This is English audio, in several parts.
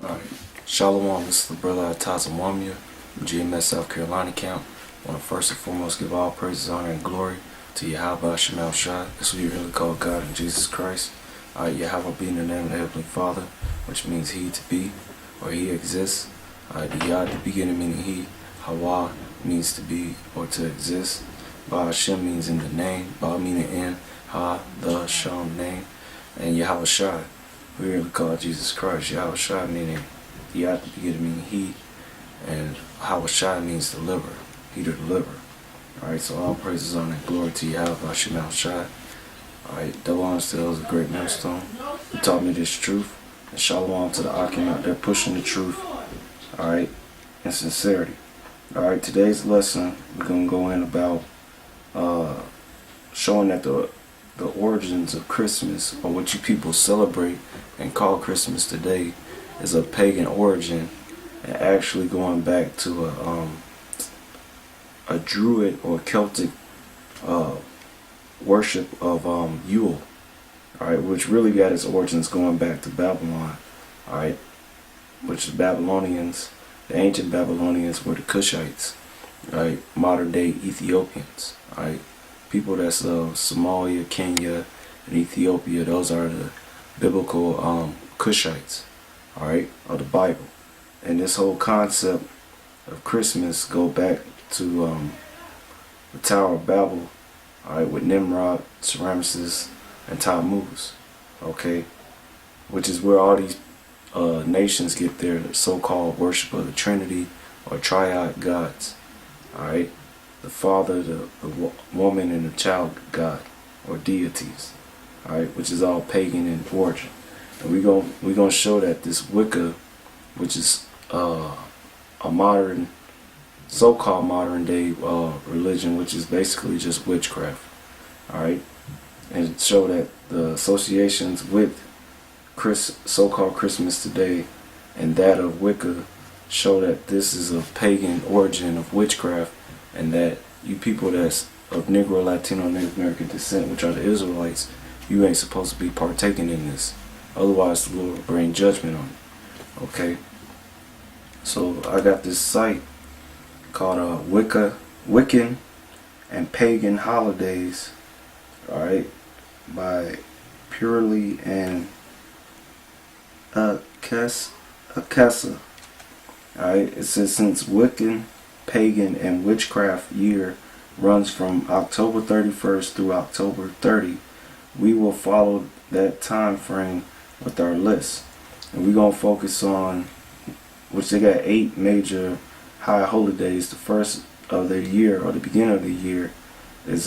Alright, Shalom, this is the brother Atazamwamia from GMS South Carolina camp. I want to first and foremost give all praises, honor, and glory to Yahweh Shemal Shai. That's what you really call God in Jesus Christ. Yahweh being the name of the Heavenly Father, which means He to be, or He exists. The Yah at the beginning meaning He. Hawa means to be or to exist. Ba Hashem means in the name. Ba meaning in. Ha, the, Sham, name. And Yahweh Shai, we really call Jesus Christ. Yahweh Shai meaning Yah at the beginning meaning He. And Yahweh Shai means deliver. He to deliver. Alright, so all praises, honor, and glory to Yahweh Shemal Shai. Alright, double honor still is a great millstone. He taught me this truth. And shalom to the Akim out there pushing the truth. Alright, and sincerity. Alright, today's lesson, we're going to go in about showing that the origins of Christmas, or what you people celebrate and call Christmas today, is a pagan origin, and actually going back to a Druid or Celtic worship of Yule, alright, which really got its origins going back to Babylon, alright, which the Babylonians, the ancient Babylonians were the Cushites, right, modern day Ethiopians, right, people that's Somalia, Kenya, and Ethiopia. Those are the biblical Cushites, alright, of the Bible. And this whole concept of Christmas go back to the Tower of Babel, alright, with Nimrod, Semiramis, and Tammuz, okay, which is where all these nations get their so-called worship of the Trinity or triad gods, alright, the Father, the woman, and the child God, or deities, alright, which is all pagan in origin. And we're gonna show that this Wicca, which is a modern, so-called modern day religion, which is basically just witchcraft, alright, and show that the associations with so-called Christmas today and that of Wicca show that this is a pagan origin of witchcraft, and that you people that's of Negro, Latino, Native American descent, which are the Israelites, you ain't supposed to be partaking in this. Otherwise the Lord will bring judgment on you. Okay? So I got this site called Wiccan and Pagan Holidays, alright, by Purely and Akessa. Alright, it says since Wiccan, Pagan, and Witchcraft year runs from October 31st through October 30, we will follow that time frame with our list. And we're going to focus on, which they got 8 major high holidays. The first of the year, or the beginning of the year, is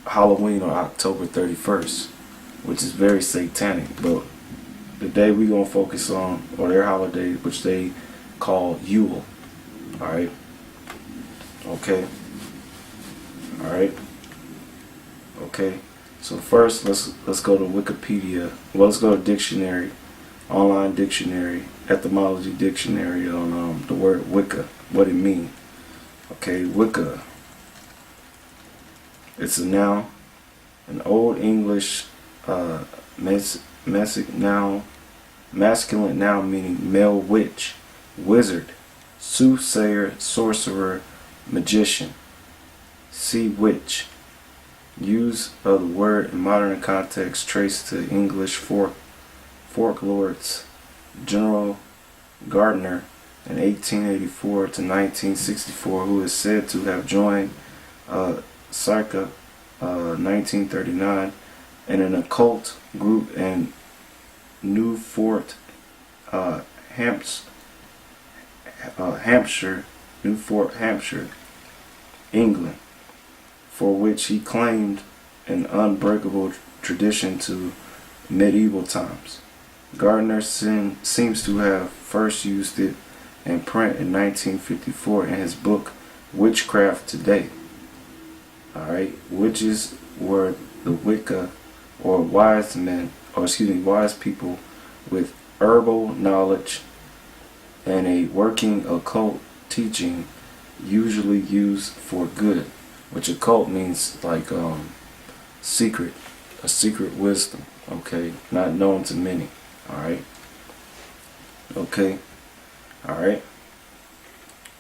Halloween, or October 31st, which is very satanic. But the day we're going to focus on, or their holiday, which they call Yule. Alright? Okay? Alright? Okay. So first, let's go to Wikipedia. Well, let's go to dictionary, online dictionary, etymology dictionary on the word Wicca, what it means. Okay, Wicca. It's a noun, an Old English masculine noun meaning male witch, wizard, soothsayer, sorcerer, magician. See witch. Use of the word in modern context traced to English folklorists General Gardner in 1884 to 1964, who is said to have joined circa 1939 in an occult group in Newport, Hampshire, England, for which he claimed an unbreakable tradition to medieval times. Gardner seems to have first used it in print in 1954 in his book Witchcraft Today. Alright, witches were the Wicca, or wise people with herbal knowledge and a working occult teaching, usually used for good, which occult means like secret, a secret wisdom, okay, not known to many. Alright. Okay. Alright.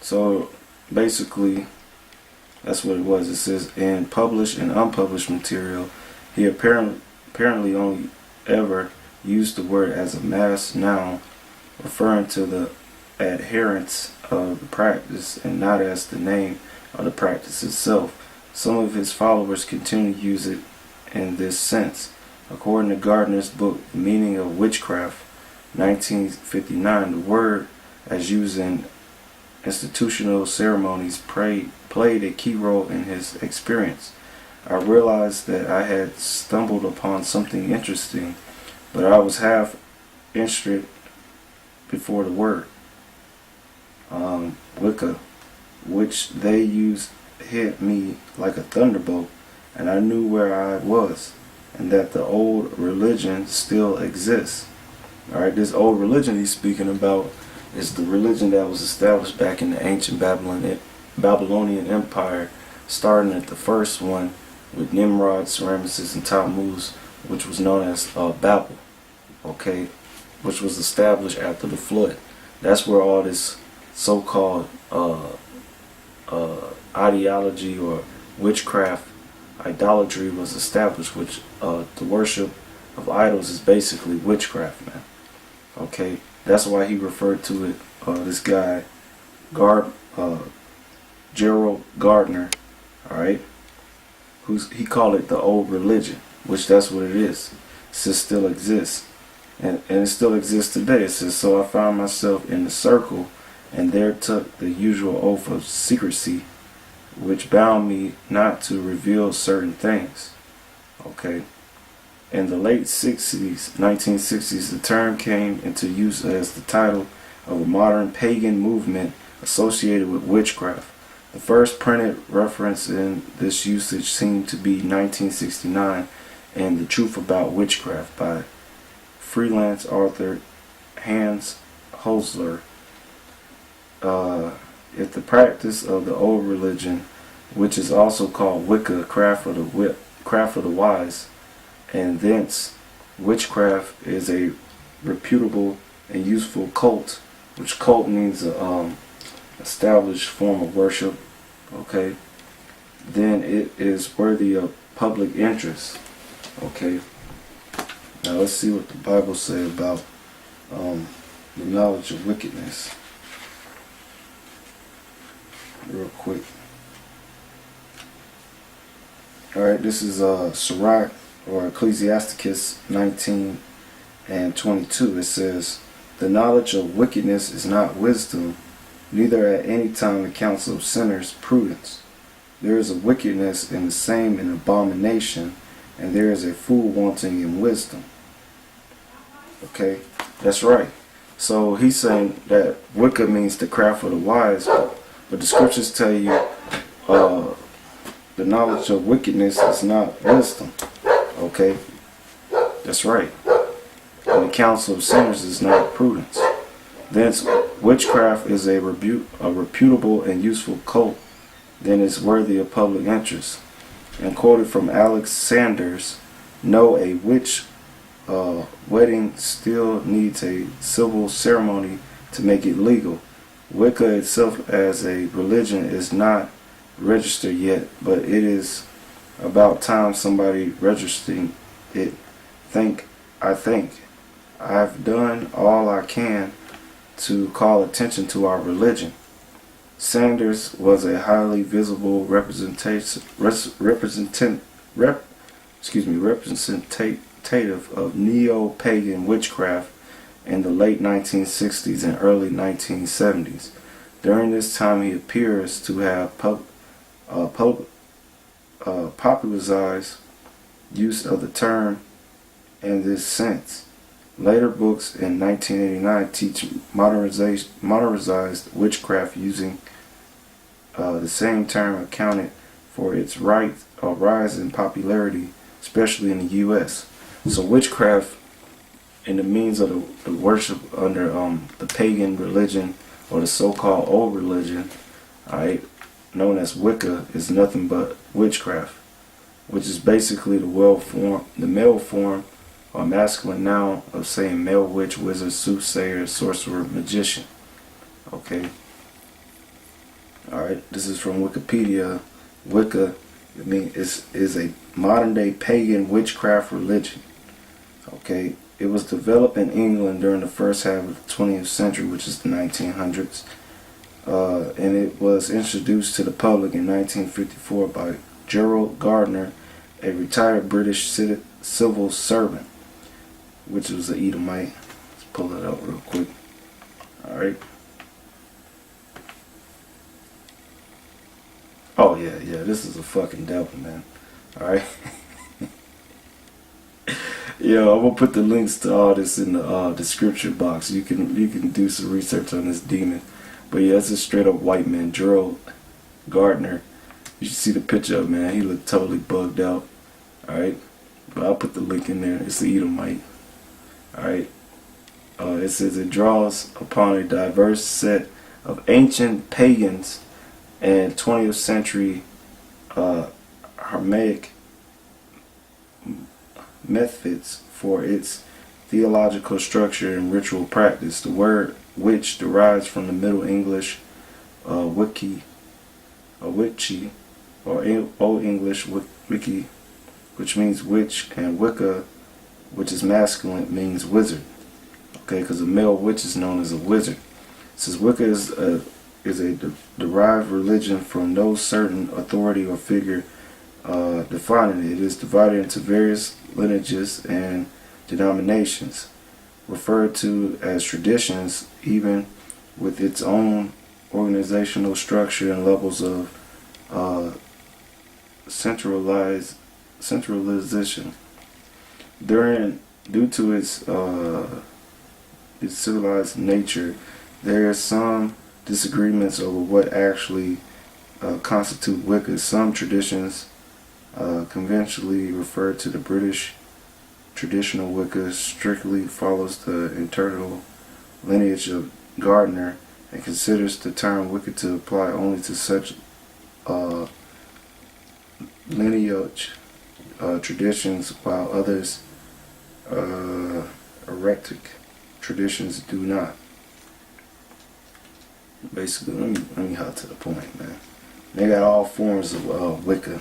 So basically, that's what it was. It says, in published and unpublished material, he apparently only ever used the word as a mass noun, referring to the adherents of the practice and not as the name of the practice itself. Some of his followers continue to use it in this sense. According to Gardner's book, The Meaning of Witchcraft, 1959, the word, as used in institutional ceremonies, played a key role in his experience. I realized that I had stumbled upon something interesting, but I was half interested before the word. Wicca, which they used, hit me like a thunderbolt, and I knew where I was, and that the old religion still exists. Alright, this old religion he's speaking about is the religion that was established back in the ancient Babylonian Empire, starting at the first one with Nimrod, Ramesses, and Tammuz, which was known as Babel, okay, which was established after the flood. That's where all this so-called ideology or witchcraft, idolatry was established, which the worship of idols is basically witchcraft, man. Okay, that's why he referred to it, this guy, Gerald Gardner, alright, he called it the old religion, which that's what it is. It says still exists. And it still exists today. It says, so I found myself in the circle, and there took the usual oath of secrecy, which bound me not to reveal certain things. Okay. In the late 1960s, the term came into use as the title of a modern pagan movement associated with witchcraft. The first printed reference in this usage seemed to be 1969 in The Truth About Witchcraft by freelance author Hans Holzler. If the practice of the old religion, which is also called Wicca, craft of the wise, and thence witchcraft is a reputable and useful cult, which cult means established form of worship, okay, then it is worthy of public interest. Okay, now let's see what the Bible says about the knowledge of wickedness real quick. Alright, this is Sirach or Ecclesiasticus 19 and 22. It says, the knowledge of wickedness is not wisdom, neither at any time the counsel of sinners prudence. There is a wickedness in the same an abomination, and there is a fool wanting in wisdom. Okay, that's right. So he's saying that Wicca means the craft of the wise, but the scriptures tell you the knowledge of wickedness is not wisdom. Okay, that's right. And the counsel of sinners is not prudence. Thence, witchcraft is a reputable and useful cult, then is worthy of public interest. And quoted from Alex Sanders, no, a witch wedding still needs a civil ceremony to make it legal. Wicca itself as a religion is not registered yet, but it is about time somebody registering it. I think I've done all I can to call attention to our religion. Sanders was a highly visible representative of neo-pagan witchcraft in the late 1960s and early 1970s. During this time, he appears to have popularized use of the term in this sense. Later books in 1989 teach modernized witchcraft using the same term, accounted for its rise in popularity, especially in the U.S. So witchcraft and the means of the worship under the pagan religion or the so-called old religion, alright, known as Wicca, is nothing but witchcraft, which is basically the male form or masculine noun of saying male witch, wizard, soothsayer, sorcerer, magician. Okay. Alright, this is from Wikipedia. Wicca, is a modern day pagan witchcraft religion. Okay. It was developed in England during the first half of the 20th century, which is the 1900s. And it was introduced to the public in 1954 by Gerald Gardner, a retired British civil servant, which was an Edomite. Let's pull it up real quick. Alright. Oh yeah, this is a fucking devil, man. Alright. Yo, I'm gonna put the links to all this in the description box. You can do some research on this demon. But yeah, it's a straight up white man, Gerald Gardner. You should see the picture of him, man. He looked totally bugged out. Alright. But I'll put the link in there. It's the Edomite. Alright. It says it draws upon a diverse set of ancient pagans and 20th century Hermetic methods for its theological structure and ritual practice. The word witch derives from the Middle English witchy, or Old English wiki, which means witch, and Wicca, which is masculine, means wizard. Okay, because a male witch is known as a wizard. It says Wicca is a derived religion from no certain authority or figure defining it. It is divided into various lineages and denominations, referred to as traditions, even with its own organizational structure and levels of centralization. Due to its civilized nature, there are some disagreements over what actually constitute Wicca. Some traditions conventionally refer to the British traditional Wicca strictly follows the internal lineage of Gardner and considers the term Wicca to apply only to such lineage traditions, while others heretic traditions do not. Basically, let me hop to the point, man. They got all forms of Wicca.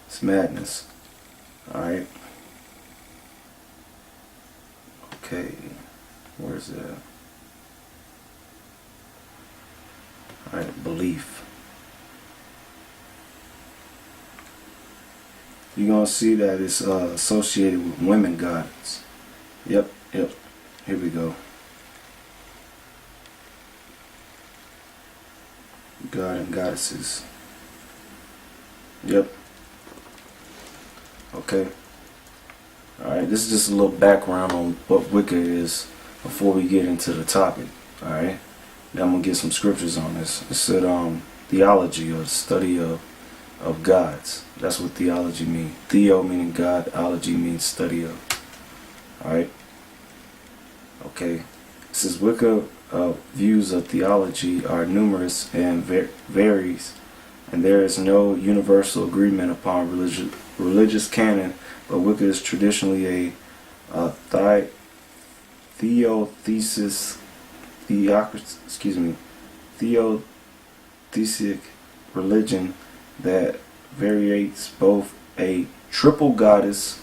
It's madness. Alright. Okay. Where's that? Alright, belief. You're gonna see that it's associated with women gods. Yep. Here we go. God and goddesses. Yep. Okay. Alright, this is just a little background on what Wicca is before we get into the topic. Alright. Now I'm gonna get some scriptures on this. It said theology, or the study of gods. That's what theology means. Theo meaning God, ology means study of. Alright. Okay. It says Wicca views of theology are numerous and varies, and there is no universal agreement upon religious canon, but Wicca is traditionally a theotheistic religion that variates both a triple goddess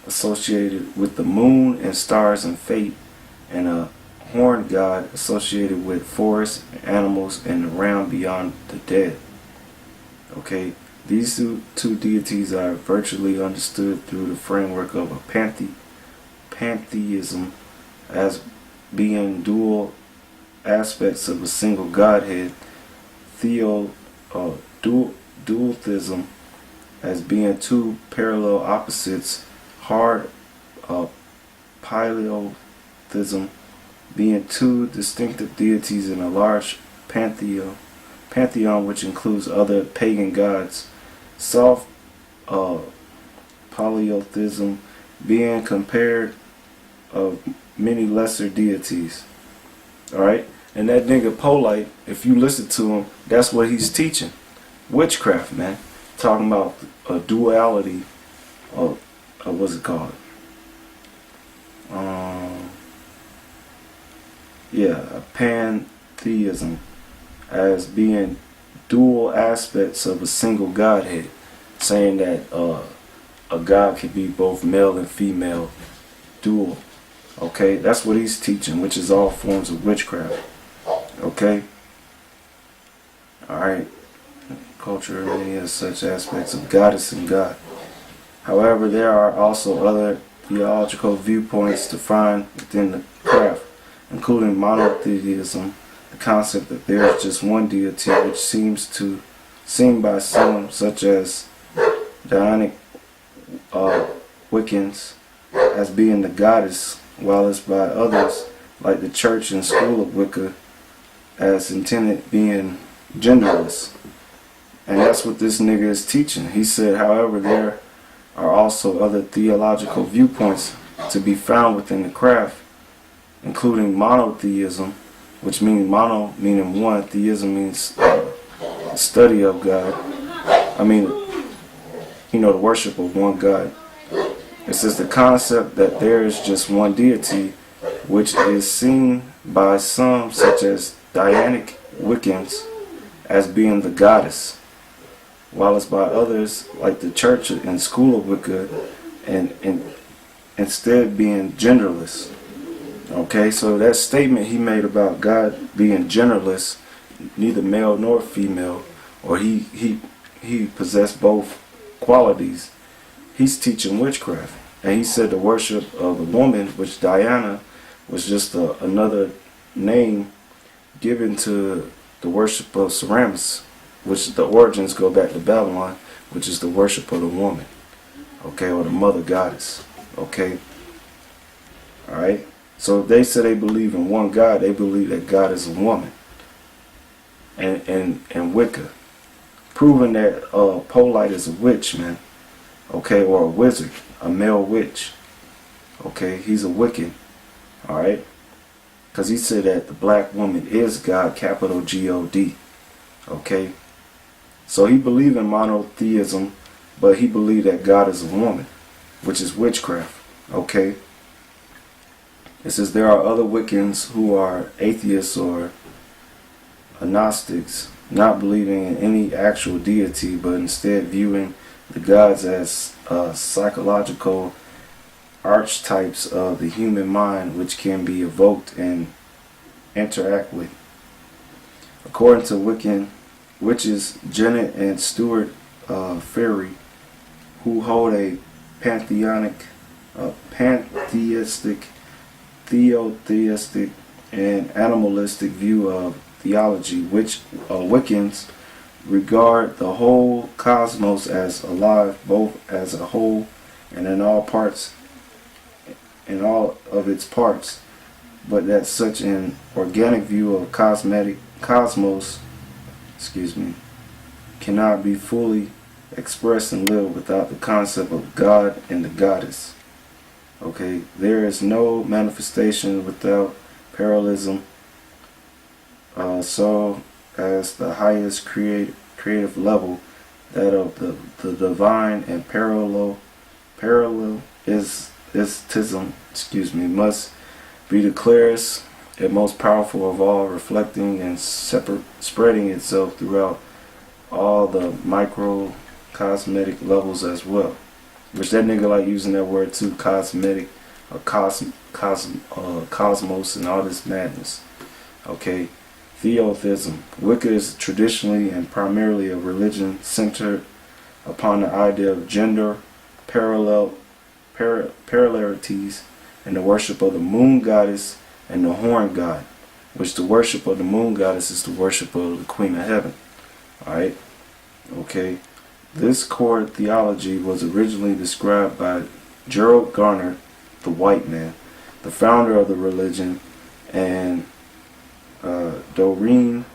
associated with the moon and stars and fate, and a horned god associated with forests, animals, and the realm beyond the dead. Okay, these two deities are virtually understood through the framework of a pantheism as being dual aspects of a single godhead, dualism as being two parallel opposites, hard polytheism being two distinctive deities in a large pantheon which includes other pagan gods, soft polytheism being compared of many lesser deities. Alright? And that nigga Polight, if you listen to him, that's what he's teaching. Witchcraft, man. Talking about a duality of what's it called? pantheism as being dual aspects of a single Godhead, saying that a God could be both male and female, dual. Okay, that's what he's teaching, which is all forms of witchcraft. Okay, all right. Culture and many of such aspects of goddess and God. However, there are also other theological viewpoints to find within the craft, including monotheism, the concept that there is just one deity, which seems to seem by some, such as Dianic Wiccans, as being the goddess, while it's by others, like the church and school of Wicca, as intended being genderless. And that's what this nigga is teaching. He said, however, there are also other theological viewpoints to be found within the craft, including monotheism, which means mono meaning one, theism means study of God. I mean, the worship of one God. It says the concept that there is just one deity, which is seen by some, such as Dianic Wiccans, as being the goddess, while it's by others, like the church and school of Wicca, and instead being genderless. Okay, so that statement he made about God being genderless, neither male nor female, or he possessed both qualities, he's teaching witchcraft. And he said the worship of a woman, which Diana was just another name given to the worship of Semiramis, which the origins go back to Babylon, which is the worship of the woman, okay, or the mother goddess, okay. All right. So if they say they believe in one God, they believe that God is a woman. And Wicca, proving that Polight is a witch, man, okay, or a wizard, a male witch, okay. He's a Wiccan, all right, because he said that the black woman is God, capital G-O-D, okay. So he believed in monotheism, but he believed that God is a woman, which is witchcraft, okay. It says there are other Wiccans who are atheists or agnostics, not believing in any actual deity, but instead viewing the gods as psychological archetypes of the human mind, which can be evoked and interact with. According to Wiccan witches Janet and Stuart Ferry, who hold a pantheistic, theotheistic, and animalistic view of theology, which Wiccans regard the whole cosmos as alive, both as a whole and in all of its parts, but that such an organic view of cosmos cannot be fully expressed and lived without the concept of God and the goddess. Okay, there is no manifestation without parallelism, so as the highest creative level, that of the divine, and parallelism, must be the clearest and most powerful of all, reflecting and spreading itself throughout all the microcosmetic levels as well. Which that nigga like using that word too, cosmetic, or cosmos, and all this madness. Okay, theotheism. Wicca is traditionally and primarily a religion centered upon the idea of gender parallelities and the worship of the moon goddess and the horn god, which the worship of the moon goddess is the worship of the Queen of Heaven. Alright, okay. This core theology was originally described by Gerald Garner, the white man, the founder of the religion, and Doreen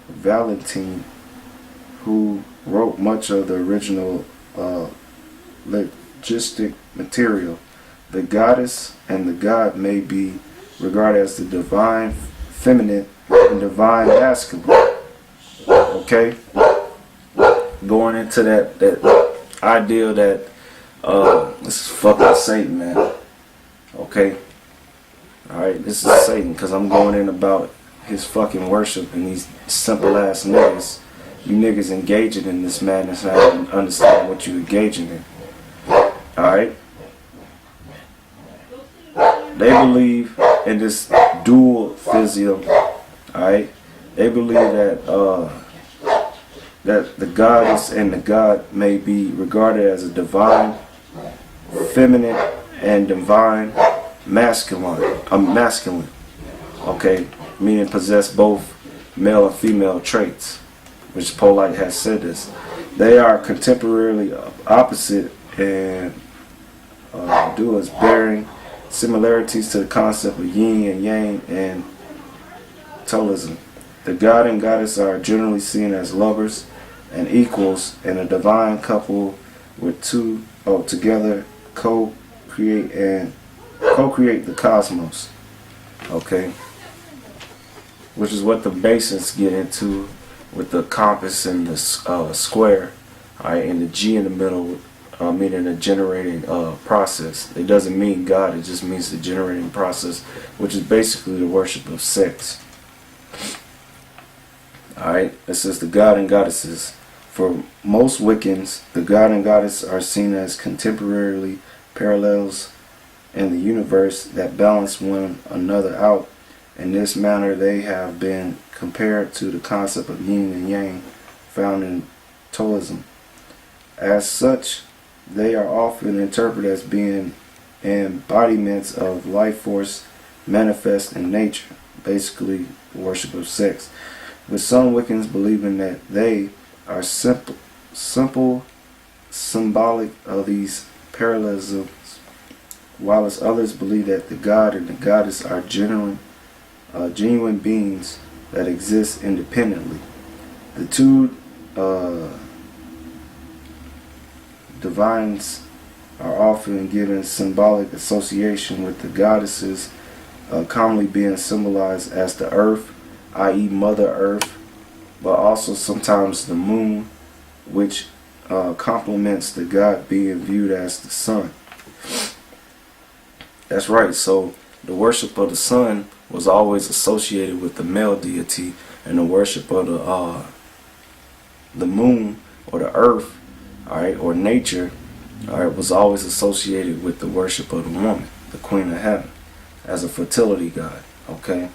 Valentine, who wrote much of the original logistic material. The goddess and the god may be regarded as the divine feminine and divine masculine. Okay? Going into that idea that this is fucking Satan, man. Okay? Alright? Alright, this is Satan, because I'm going in about his fucking worship and these simple ass niggas. You niggas engaging in this madness and I don't understand what you engaging in. Alright? They believe in this dual theism. Alright? They believe that that the goddess and the god may be regarded as a divine feminine and divine masculine. Okay? Meaning possess both male and female traits, which Polight has said this. They are contemporarily opposite and duals, bearing similarities to the concept of yin and yang and Taoism. The god and goddess are generally seen as lovers and equals, and a divine couple with two together co-create the cosmos. Okay? Which is what the Masons get into with the compass and the square, alright, and the G in the middle, meaning the generating process. It doesn't mean God, it just means the generating process, which is basically the worship of sex. Alright, it says the god and goddesses. For most Wiccans, the god and goddess are seen as contemporarily parallels in the universe that balance one another out. In this manner, they have been compared to the concept of yin and yang found in Taoism. As such, they are often interpreted as being embodiments of life force manifest in nature, basically worship of sex, with some Wiccans believing that they are simple symbolic of these parallelisms, while as others believe that the god and the goddess are genuine beings that exist independently. The two divines are often given symbolic association, with the goddesses commonly being symbolized as the earth, i.e. Mother Earth, but also sometimes the moon, which complements the god being viewed as the sun. That's right, so the worship of the sun was always associated with the male deity, and the worship of the moon or the earth, alright, or nature, alright, was always associated with the worship of the woman, the queen of heaven, as a fertility god. Okay,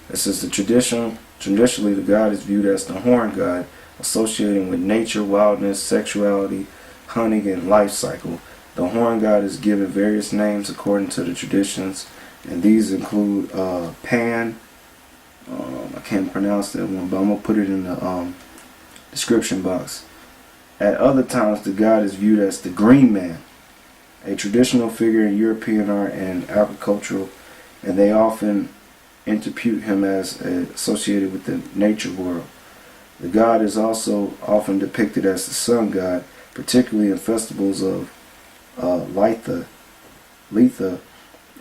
this is the tradition. Traditionally, the god is viewed as the horn god, associating with nature, wildness, sexuality, hunting, and life cycle. The horn god is given various names according to the traditions, and these include Pan. I can't pronounce that one, but I'm going to put it in the description box. At other times, the god is viewed as the green man, a traditional figure in European art and agricultural, and they often interpret him as associated with the nature world. The god is also often depicted as the sun god, particularly in festivals of Letha,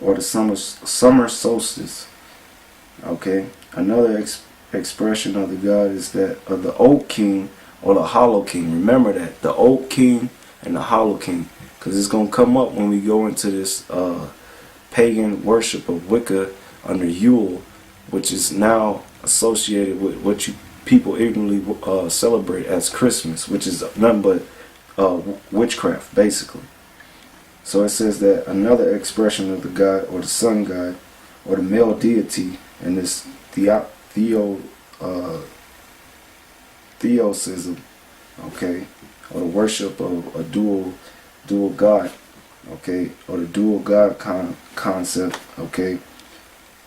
or the summer solstice. Okay, another expression of the god is that of the Oak King or the Hollow King. Remember that, the Oak King and the Hollow King, because it's going to come up when we go into this pagan worship of Wicca under Yule, which is now associated with what you people ignorantly celebrate as Christmas, which is nothing but witchcraft, basically. So it says that another expression of the god or the sun god or the male deity in this theosism, okay, or the worship of a dual god, okay, or the dual god concept, okay.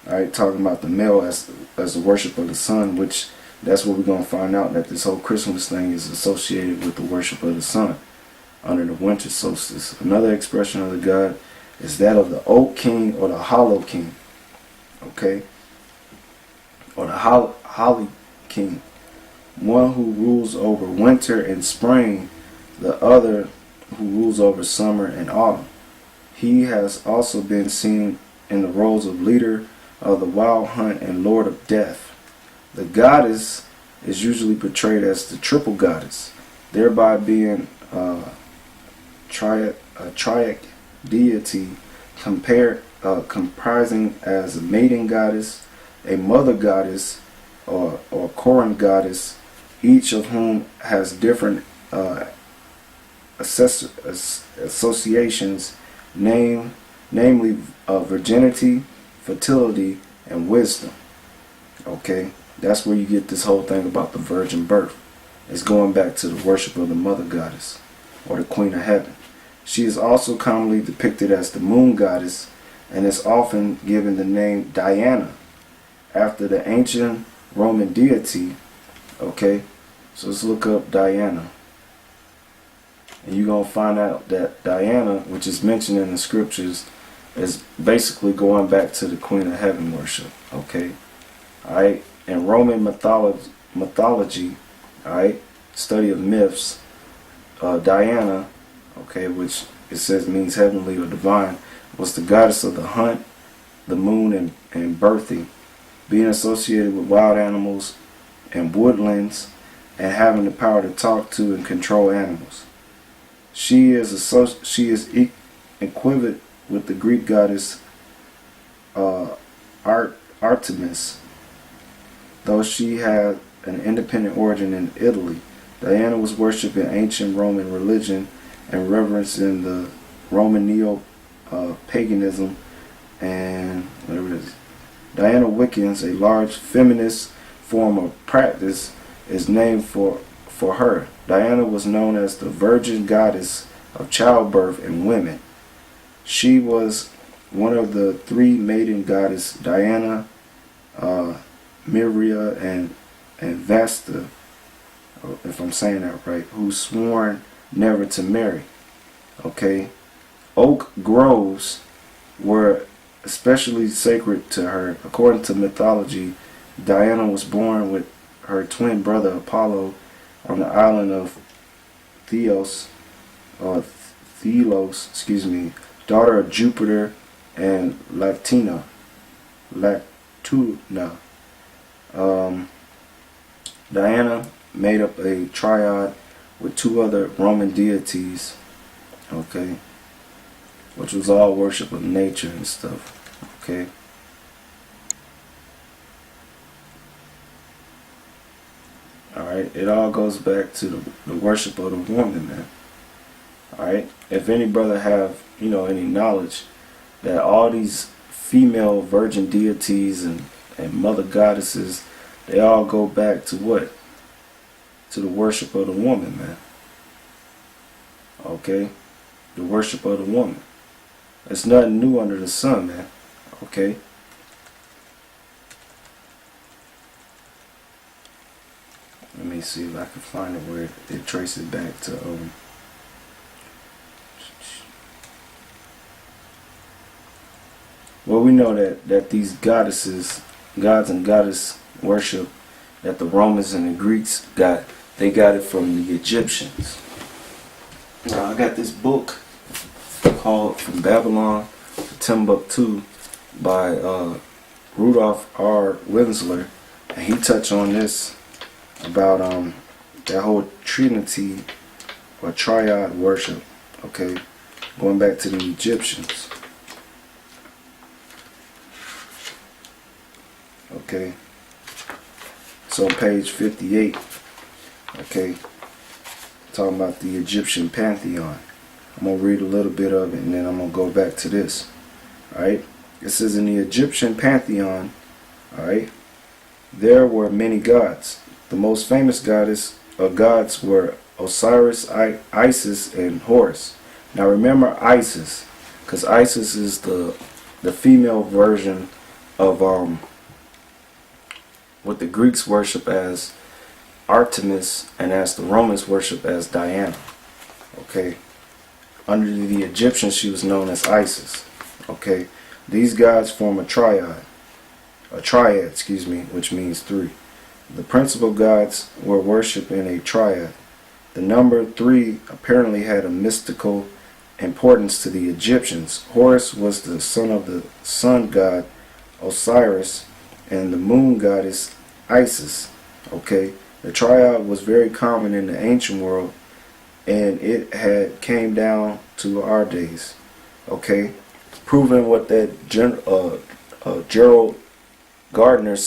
Alright, talking about the male as the worship of the sun, which that's what we're going to find out, that this whole Christmas thing is associated with the worship of the sun under the winter solstice. Another expression of the god is that of the Oak King or the Hollow King, okay, or the Holly King, one who rules over winter and spring, the other who rules over summer and autumn. He has also been seen in the roles of leader of the wild hunt and lord of death. The goddess is usually portrayed as the triple goddess, thereby being a triac deity compared comprising as a maiden goddess, a mother goddess, or corn goddess, each of whom has different associations, namely virginity, fertility, and wisdom. Okay, that's where you get this whole thing about the virgin birth. It's going back to the worship of the mother goddess, or the queen of heaven. She is also commonly depicted as the moon goddess, and is often given the name Diana, after the ancient Roman deity. Okay, so let's look up Diana. And you're going to find out that Diana, which is mentioned in the scriptures, is basically going back to the Queen of Heaven worship. Okay, alright. In Roman mythology, alright, study of myths, Diana, okay, which it says means heavenly or divine, was the goddess of the hunt, the moon, and birthing, being associated with wild animals and woodlands, and having the power to talk to and control animals. She is equivalent with the Greek goddess Artemis, though she had an independent origin in Italy. Diana was worshipped in ancient Roman religion and reverenced in the Roman neo-paganism and whatever it is. Diana Wiccans, a large feminist form of practice, is named for her. Diana was known as the virgin goddess of childbirth and women. She was one of the three maiden goddesses, Diana, Miria, and Vesta, if I'm saying that right, who sworn never to marry. Okay, oak groves were especially sacred to her. According to mythology, Diana was born with her twin brother Apollo on the island of Thelos, daughter of Jupiter and Lactuna. Diana made up a triad with two other Roman deities, okay, which was all worship of nature and stuff, okay. Alright, it all goes back to the worship of the woman, man. Alright, if any brother have, any knowledge that all these female virgin deities and mother goddesses, they all go back to what? To the worship of the woman, man. Okay? The worship of the woman. It's nothing new under the sun, man. Okay? Let me see if I can find it where it traces back to well, we know that these goddesses, gods and goddess worship that the Romans and the Greeks got, they got it from the Egyptians. Now I got this book called From Babylon to Timbuktu by Rudolph R. Windsor, and he touched on this about that whole Trinity or triad worship, okay, going back to the Egyptians. Okay, so on page 58, okay, talking about the Egyptian pantheon. I'm going to read a little bit of it and then I'm going to go back to this. Alright, it says in the Egyptian pantheon, alright, there were many gods. The most famous gods were Osiris, Isis, and Horus. Now remember Isis, because Isis is the female version of what the Greeks worship as Artemis and as the Romans worship as Diana. Okay, under the Egyptians she was known as Isis. Okay, these gods form a triad, which means three. The principal gods were worshipped in a triad. The number 3 apparently had a mystical importance to the Egyptians. Horus was the son of the sun god Osiris and the moon goddess Isis. Okay, the triad was very common in the ancient world, and it had came down to our days. Okay, proving what that Gerald Gardner